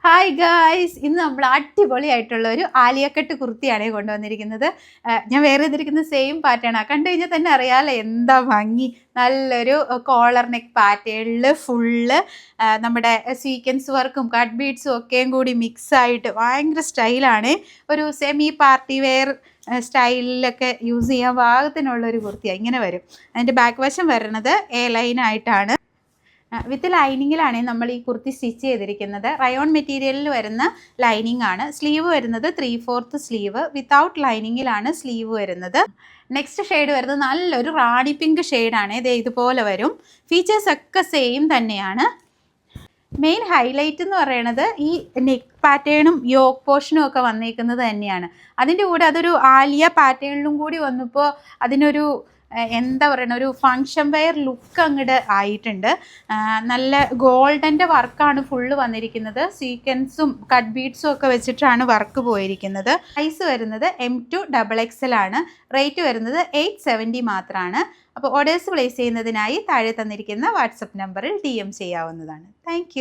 Hi guys, ഇന്ന് നമ്മൾ അടിപൊളിയായിട്ടുള്ള ഒരു ആലിയക്കട്ട് കുർത്തിയാണ് കൊണ്ടുവന്നിരിക്കുന്നത്. ഞാൻ വേറെ ചെയ്തിരിക്കുന്ന സെയിം പാറ്റേൺ ആണ്. കണ്ടു കഴിഞ്ഞാൽ തന്നെ അറിയാമല്ലോ എന്താ ഭംഗി. നല്ലൊരു കോളർ നെക്ക് പാറ്റേണിൽ ഫുള്ള് നമ്മുടെ സീക്വൻസ് വർക്കും കട്ട് ബീഡ്സും ഒക്കെയും കൂടി മിക്സ് ആയിട്ട് ഭയങ്കര സ്റ്റൈലാണ്. ഒരു സെമി പാർട്ടി വെയർ സ്റ്റൈലിലൊക്കെ യൂസ് ചെയ്യാൻ പാകത്തിനുള്ളൊരു കുർത്തിയാണ്. ഇങ്ങനെ വരും. അതിൻ്റെ ബാക്ക് വശം വരുന്നത് എ ലൈനായിട്ടാണ്. വിത്ത് ലൈനിങ്ങിലാണ് നമ്മൾ ഈ കുർത്തി സ്റ്റിച്ച് ചെയ്തിരിക്കുന്നത്. റയോൺ മെറ്റീരിയലിൽ വരുന്ന ലൈനിങ് ആണ്. സ്ലീവ് വരുന്നത് 3/4 സ്ലീവ്. വിത്തൗട്ട് ലൈനിങ്ങിലാണ് സ്ലീവ് വരുന്നത്. നെക്സ്റ്റ് ഷെയ്ഡ് വരുന്നത് നല്ലൊരു റാണി പിങ്ക് ഷെയ്ഡാണ്. ഇത് ഇതുപോലെ വരും. ഫീച്ചേഴ്സ് ഒക്കെ സെയിം തന്നെയാണ്. മെയിൻ ഹൈലൈറ്റ് എന്ന് പറയുന്നത് ഈ നെക്ക് പാറ്റേണും യോക്ക് പോർഷനും ഒക്കെ വന്നേക്കുന്നത് തന്നെയാണ്. അതിൻ്റെ കൂടെ അതൊരു ആലിയ പാറ്റേണിലും കൂടി വന്നപ്പോൾ അതിനൊരു എന്താ പറയുക, ഒരു ഫങ്ഷൻ വെയർ ലുക്ക് അങ്ങോട്ട് ആയിട്ടുണ്ട്. നല്ല ഗോൾഡൻ്റെ വർക്കാണ് ഫുള്ള് വന്നിരിക്കുന്നത്. സീക്വൻസും കട്ട് ബീഡ്സും ഒക്കെ വെച്ചിട്ടാണ് വർക്ക് പോയിരിക്കുന്നത്. സൈസ് വരുന്നത് M2 XXL ആണ്. റേറ്റ് വരുന്നത് 870 മാത്രമാണ്. അപ്പോൾ ഓർഡേഴ്സ് പ്ലേസ് ചെയ്യുന്നതിനായി താഴെ തന്നിരിക്കുന്ന വാട്സപ്പ് നമ്പറിൽ DM ചെയ്യാവുന്നതാണ്. താങ്ക്